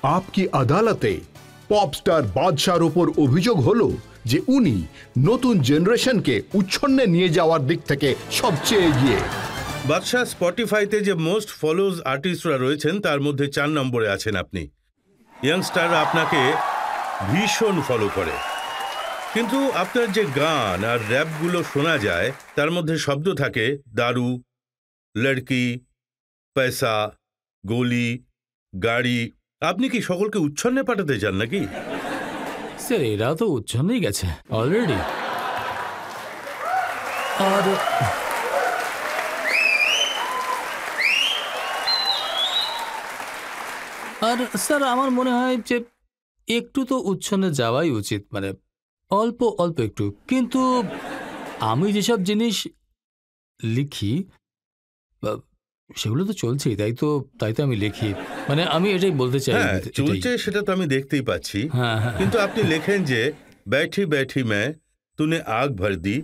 আপকি আদালতে pop star বাদশার ওপর অভিযোগ হলো যে উনি নতুন জেনারেশনকে উচ্ছন্নে নিয়ে যাওয়ার দিক থেকে সবচেয়ে এগিয়ে। বাদশাহ স্পটিফাইতে যে মোস্ট ফলোজ আর্টিস্টরা রয়েছেন তার মধ্যে 4 নম্বরে আছেন আপনি। ইয়াংস্টাররা আপনাকে ভীষণ ফলো করে, কিন্তু আপনার যে গান আর র্যাপগুলো শোনা যায় তার মধ্যে শব্দ থাকে দারু, লড়কি, পয়সা, গোলি, গাড়ি। আপনি কি সকলকে উচ্ছন্নে পাঠাতে চান নাকি? স্যার এরা তো উচ্ছন্নেই গেছে অলরেডি। আর স্যার আমার মনে হয় যে একটু তো উচ্ছন্নে যাওয়াই উচিত, মানে অল্প অল্প একটু। কিন্তু আমি যেসব জিনিস লিখি সেগুলো তো চলছেই, তাই তো আমি লিখি, মানে আমি এটাই বলতে চাই। চলছে সেটা তো আমি দেখতেই পাচ্ছি, কিন্তু আপনি লেখেন যে बैठी बैठी मैं तूने आग भर दी,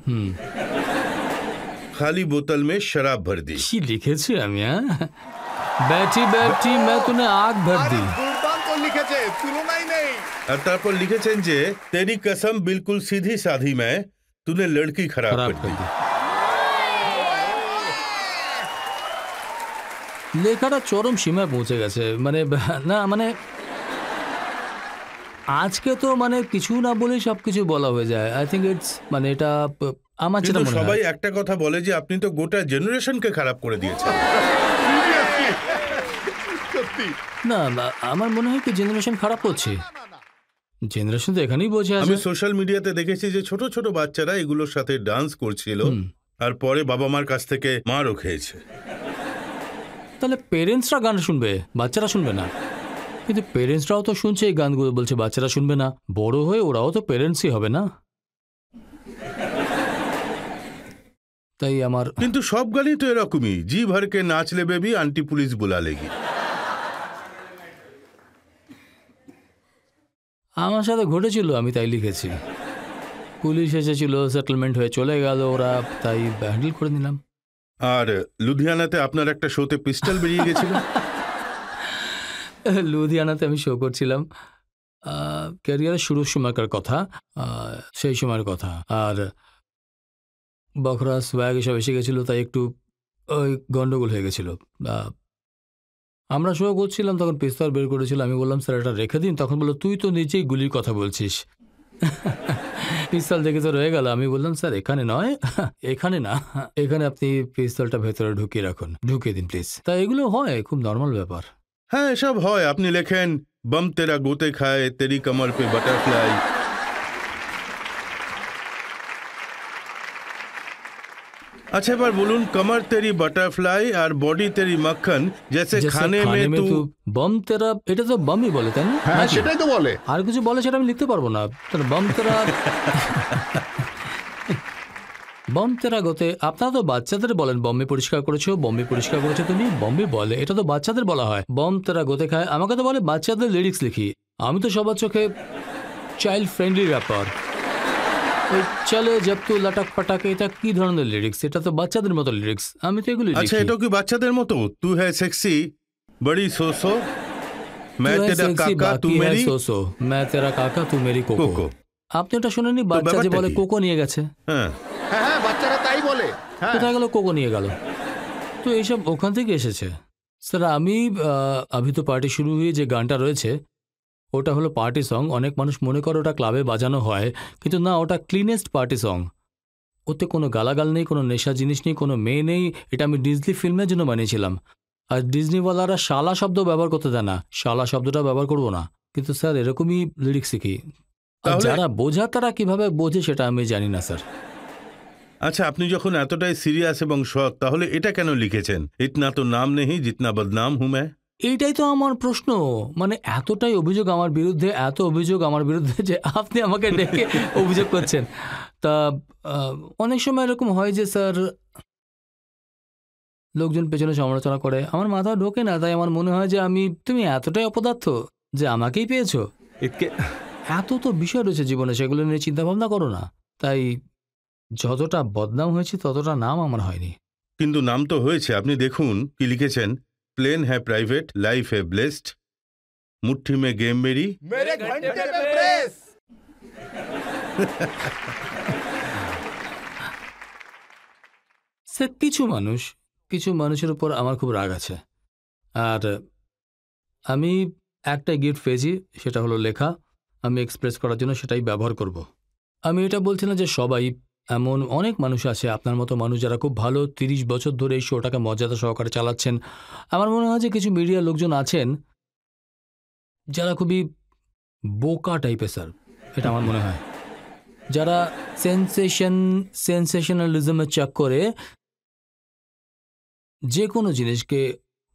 खाली बोतल में शराब भर दी। কি লিখেছি আমি? बैठी बैठी मैं तूने आग भर दी। লিখেছে, তুলনাই নেই। আর তারপর লিখেছেন যে तेरी कसम बिल्कुल सीधी साधी मैं तूने लड़की खराब कर दी। লেখাটা চরম সীমায় পৌঁছে গেছে, মানে না মানে আজকে তো মানে কিছু না বলে সবকিছু বলা হয়ে যায়। আই থিঙ্ক ইটস মানে এটা আমার যেটা মনে হয়। সবাই একটা কথা বলে যে আপনি তো গোটা জেনারেশনকে খারাপ করে দিয়েছেন। না আমার মনে হয় কি জেনারেশন খারাপ হচ্ছে, জেনারেশন তো এখানেই বসে আছে। আমি সোশ্যাল মিডিয়াতে দেখেছি যে ছোট ছোট বাচ্চারা এগুলোর সাথে ডান্স করছিল, আর পরে বাবা মার কাছ থেকে মারও খেয়েছে। তাহলে পেরেন্টসরা গান শুনবে, বাচ্চারা শুনবে না? কিন্তু পেরেন্টসরাও তো শুনছে এই গানগুলো, বলছে বাচ্চারা শুনবে না। বড় হয়ে ওরাও তো পেরেন্টসই হবে না? তাই আমার কিন্তু সব গানই তো এরকমই, জি ভরকে নাচ লে বেবি আন্টি পুলিশ বুলা লেগি। আমার সাথে ঘটেছিল, আমি তাই লিখেছি। পুলিশ এসেছিল, সেটেলমেন্ট হয়ে চলে গেল ওরা, তাই হ্যান্ডেল করে নিলাম। আর লুধিয়ানাতে আপনার একটা শোতে পিস্টল বেরিয়ে গেছিল। লুধিয়ানাতে আমি শো করছিলাম, ক্যারিয়ারের শুরুর সময়কার কথা, সেই সময়ের কথা। আর বখরা সোয়াগ এসব এসে গেছিলো, তাই একটু ওই গন্ডগোল হয়ে গেছিলো। আমরা শো করছিলাম, তখন পিস্তল বের করেছিল। আমি বললাম স্যার এটা রেখে দিন। তখন বললো তুই তো নিজেই গুলির কথা বলছিস। পিস্তল দেখে তো রয়ে গেল। আমি বললাম স্যার এখানে নয়, এখানে না, এখানে আপনি পিস্তলটা ভেতরে ঢুকিয়ে রাখুন, ঢুকিয়ে দিন প্লিজ। তা এগুলো হয়, খুব নর্মাল ব্যাপার। হ্যাঁ এসব হয়। আপনি লেখেন বম তেরা গোতে খায় তেরি কমর পে বাটারফ্লাই। अच्छा এবার বলুন, कमर तेरी बटरफ्लाई और बॉडी तेरी मक्खन जैसे खाने में तू बम तेरा, এটা তো বমই বলে তাই না? হ্যাঁ সেটাই তো বলে। আর কিছু বলে সেটা আমি লিখতে পারবো না। বম তেরা বম তেরা গোতে, আপনারা তো বাচ্চাদের বলেন বম্বে পরিষ্কার করেছো, বম্বে পরিষ্কার করেছো তুমি, বম্বে বলে, এটা তো বাচ্চাদের বলা হয়। বম তেরা গোতে খায়, আমাকে তো বলে বাচ্চাদের লিরিক্স লিখি। আমি তো সবার চোখে চাইল্ড ফ্রেন্ডলি র্যাপার। ওই চলে জব তু লটক পটাকে, এটা কি ধরনের লিরিক্স? এটা তো বাচ্চাদের মতো লিরিক্স, আমি তো এগুলো লিখি। আচ্ছা এটা কি বাচ্চাদের মতো? তু হ্যায় সেক্সি বড়ি সোসো, मैं तेरा काका तू मेरी সোসো, मैं तेरा काका तू मेरी कोको। আপনি এটা শুনেননি? বাচ্চা যে বলে কোকো নিয়ে গেছে। হ্যাঁ হ্যাঁ বাচ্চারা তাই বলে। কোথায় গেল? কোকো নিয়ে গেল। তো এইসব ওখান থেকে এসেছে। স্যার আমি আভি তো পার্টি শুরু হয়ে যে গানটা রয়েছে ওটা হলো পার্টি সং। অনেক মানুষ মনে করে ওটা ক্লাবে বাজানো হয়, কিন্তু না, ওটা ক্লিনেস্ট পার্টি সং। ওতে কোনো গালাগাল নেই, কোনো নেশা জিনিস নেই, কোনো মেয়ে নেই। এটা আমি ডিজনি ফিল্মের জন্য বানিয়েছিলাম। আর ডিজনিওয়ালারা শালা শব্দ ব্যবহার করতে দেয় না, শালা শব্দটা ব্যবহার করবো না। কিন্তু স্যার এরকমই লিরিক্স শিখি। যারা বোঝা তারা কিভাবে বোঝে সেটা আমি জানি না স্যার। আচ্ছা আপনি যখন এতটাই সিরিয়াস এবং সৎ, তাহলে এটা কেন লিখেছেন ইতনা তো নাম নেই জিতনা বদনাম হুঁ मैं? এইটাই তো আমার প্রশ্ন। মানে এতটাই অভিযোগ আমার বিরুদ্ধে, এত অভিযোগ আমার বিরুদ্ধে যে আপনি আমাকে ডেকে অভিযোগ করছেন। তা অনেক সময় এরকম হয় যে স্যার লোকজন পেছনে সমালোচনা করে, আমার মাথা ঢোকে না। তাই আমার মনে হয় যে তুমি এতটাই অপদার্থ যে আমাকেই পেয়েছো। এত তো বিষয় রয়েছে জীবনে, সেগুলো নিয়ে চিন্তা ভাবনা করো না। তাই যতটা বদনাম হয়েছে ততটা নাম আমার হয়নি। কিন্তু নাম তো হয়েছে। আপনি দেখুন কি লিখেছেন, প্লেন হ্যাঁ প্রাইভেট, লাইফ হ্যাঁ ব্লেসড, मुट्ठी में गेम मेरी मेरे घंटे पे प्रेस। স্যার কিছু মানুষের উপর আমার খুব রাগ আছে, আর আমি একটা গিফট পেয়েছি, সেটা হলো লেখা। আমি এক্সপ্রেস করার জন্য সেটাই ব্যবহার করব। আমি এটা বলছি না যে সবাই, এমন অনেক মানুষ আছে আপনার মতো মানুষ যারা খুব ভালো 30 বছর ধরে এই শোটাকে মর্যাদা সহকারে চালাচ্ছেন। আমার মনে হয় যে কিছু মিডিয়ার লোকজন আছেন যারা খুবই বোকা টাইপের, স্যার, এটা আমার মনে হয়, যারা সেন্সেশনালিজমের চক্করে যে কোনো জিনিসকে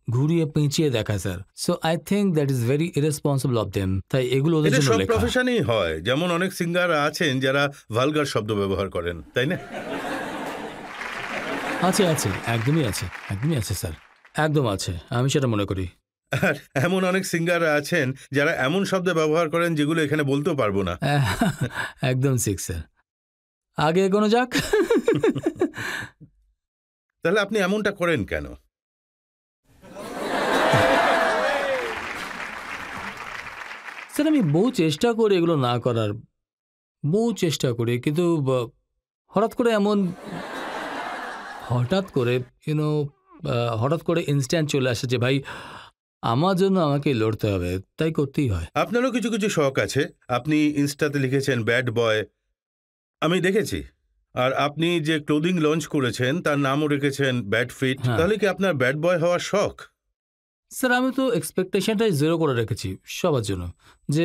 ঘুরিয়ে পেঁচিয়ে দেখায়, sir. So I think that is very irresponsible of them. তাই এগুলো ওদের এটা জন্য সব লেখা। প্রফেশনেই হয়, যেমন অনেক সিঙ্গার আছেন যারা ভালগার শব্দ ব্যবহার করেন, তাই না? আছে, একদমই আছে স্যার, একদম আছে, আমি সেটা মনে করি। আর এমন অনেক সিঙ্গার আছেন যারা এমন শব্দ ব্যবহার করেন যেগুলো এখানে বলতেও পারবো না। একদম ঠিক, স্যার। আগে এগোনো যাক। তাহলে আপনি এমনটা করেন কেন? স্যার, আমি বহু চেষ্টা করি এগুলো না করার, বহু চেষ্টা করি, কিন্তু হঠাৎ করে ইনস্ট্যান্ট চলে আসে যে ভাই আমার জন্য আমাকে লড়তে হবে, তাই করতেই হয়। আপনারও কিছু কিছু শখ আছে। আপনি ইনস্টাতে লিখেছেন ব্যাড বয়, আমি দেখেছি। আর আপনি যে ক্লোদিং লঞ্চ করেছেন তার নামও রেখেছেন ব্যাড ফিট। তাহলে কি আপনার ব্যাড বয় হওয়ার শখ? স্যার, আমি তো এক্সপেকটেশনটাই 0 করে রেখেছি সবার জন্য, যে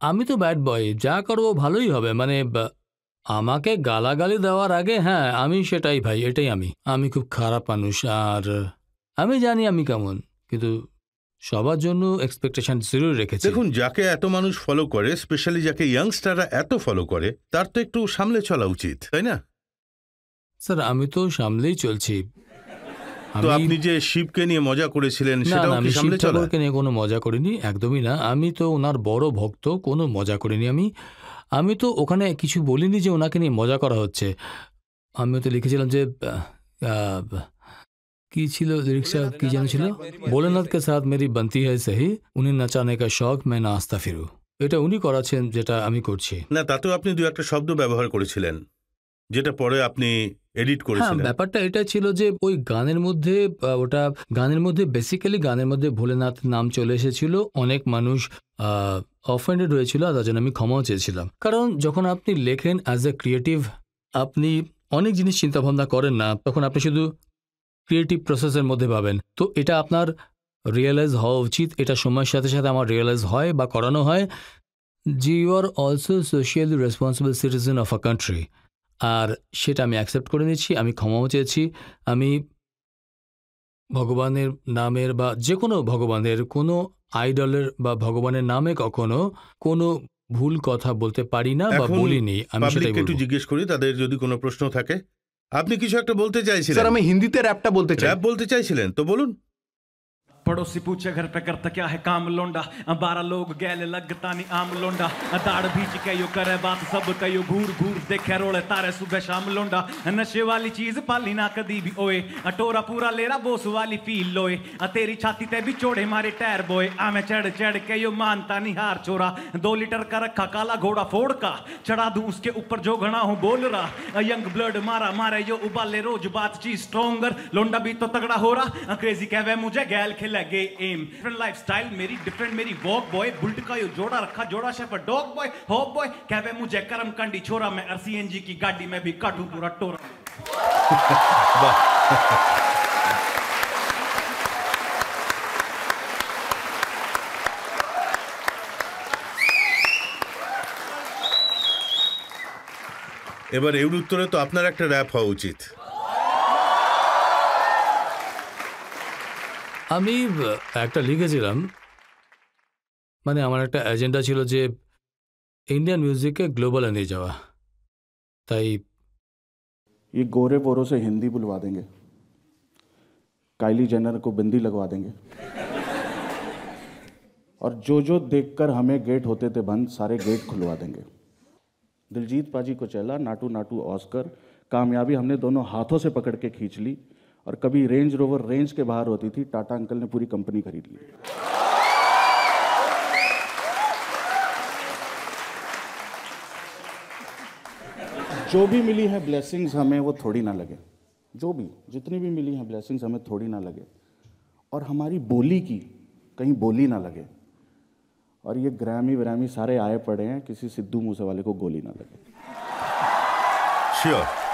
আমি তো ব্যাড বয়, যা করবো ভালোই হবে। মানে আমাকে গালাগালি দেওয়ার আগে, হ্যাঁ আমি সেটাই ভাই, এটাই আমি খুব খারাপ মানুষ, আর আমি জানি আমি কেমন, কিন্তু সবার জন্য এক্সপেকটেশন 0 রেখেছি। দেখুন, যাকে এত মানুষ ফলো করে, স্পেশালি যাকে ইয়াংস্টাররা এত ফলো করে, তার তো একটু সামলে চলা উচিত, তাই না? স্যার, আমি তো সামলেই চলছি। তো আপনি যে শিবকে নিয়ে মজা করেছিলেন, সেটাও কি সামলে চলা? শিবকে নিয়ে কোনো মজা করিনি, একদমই না। আমি তো ওনার বড় ভক্ত, কোনো মজা করিনি। আমি তো ওখানে কিছু বলিনি যে ওনাকে নিয়ে মজা করা হচ্ছে। আমি তো লিখেছিলাম যে কি ছিল লিরিক্সটা, কি যেন ছিল, ভোলেনাথকে সাথ মেরি বনতি হয় সহি, উনি নাচানে কা শখ মে নাস্তা ফিরু। এটা উনি করাচ্ছেন, যেটা আমি করছি না। তাতেও আপনি 2-1 শব্দ ব্যবহার করেছিলেন, যেটা পরে আপনি এডিট করেছিলেন। ব্যাপারটা এটা ছিল যে ওই গানের মধ্যে বেসিক্যালি গানের মধ্যে ভোলেনাথ নাম চলে এসেছিল। অনেক মানুষ অফেন্ডেড হয়েছিল, তার জন্য আমি ক্ষমাও চেয়েছিলাম। কারণ যখন আপনি লেখেন অ্যাজ এ ক্রিয়েটিভ, আপনি অনেক জিনিস চিন্তা ভাবনা করেন না, তখন আপনি শুধু ক্রিয়েটিভ প্রসেসের মধ্যে ভাবেন। তো এটা আপনার রিয়েলাইজ হওয়া উচিত। এটা সময়ের সাথে সাথে আমার রিয়েলাইজ হয় বা করানো হয় যে you are also socially responsible citizen of a country. আর সেটা আমি অ্যাকসেপ্ট করে নিচ্ছি, আমি ক্ষমাও চেয়েছি। আমি ভগবানের নামের বা যে কোনো ভগবানের, কোনো আইডলের বা ভগবানের নামে কখনো কোনো ভুল কথা বলতে পারি না বা বলিনি। আমি সেটাই একটু জিজ্ঞেস করি, তাদের যদি কোনো প্রশ্ন থাকে। আপনি কিছু একটা বলতে চাইছিলেন? স্যার, আমি হিন্দিতে র্যাপটা বলতে চাই। র্যাপ বলতে চাইছিলেন, তো বলুন। पड़ोसी पूछे घर पे करता क्या है काम लोंडा, 12 लोग गैल लगता नहीं आम लोंडा, दाढ़ भीज के यो करे बात सब कयो घूर घूर देखे रोले तारे सुबह शाम लोंडा, नशे वाली चीज पाली ना कदी भी ओए, टोरा पूरा लेरा बोस वाली फील लोए, तेरी छाती ते भी चोड़े मारे टायर बोए, आमे चढ़ चढ़ के यो मानता नहीं हार चोरा, 2 लीटर का रखा काला घोड़ा फोड़ का, चढ़ा दूं उसके ऊपर जो घना हूं बोल रहा, यंग ब्लड मारा मारे यो उबाले रोज बात चीज स्ट्रोंगर, लोंडा भी तो तगड़ा हो रहा, क्रेजी कहवे मुझे गैल खिला लगे एम, डिफरेंट लाइफस्टाइल मेरी डिफरेंट, मेरी वॉक बॉय बुल्ट का यो जोड़ा रखा जोड़ा शेफर डॉग बॉय हॉप बॉय, कहवे मुझे करम कंडी छोरा, मैं RCNG की गाड़ी में भी काटूं पूरा टोरा। এবার এর উত্তরে তো আপনার একটা র‍্যাপ হওয়া উচিত। আমি একটা লিখেছিলাম, মানে আমার একটা এজেন্ডা ছিল যে ইন্ডিয়ান মিউজিককে গ্লোবালে নিয়ে যাওয়া। তাই ये गोरे बोरों से हिंदी बुलवा देंगे, काइली जेनर को बिंदी लगवा देंगे, और जो देखकर हमें गेट होते थे बंद सारे गेट खुलवा देंगे। दिलजीत पाजी को चला नाटू नाटू ऑस्कर, कामयाबी हमने दोनों हाथों से पकड़ के खींच ली, और कभी रेंज रोवर रेंज के बाहर होती थी, टाटा अंकल ने पूरी कंपनी खरीद ली। जो भी मिली है ब्लेसिंग्स हमें वो थोड़ी ना लगे, जो भी जितनी भी मिली हैं ब्लेसिंग्स हमें थोड़ी ना लगे, और हमारी बोली की कहीं बोली ना लगे, और ये ग्रैमी व्रैमी सारे आए पड़े हैं, किसी सिद्धू मूसेवाले को गोली ना लगे। श्योर।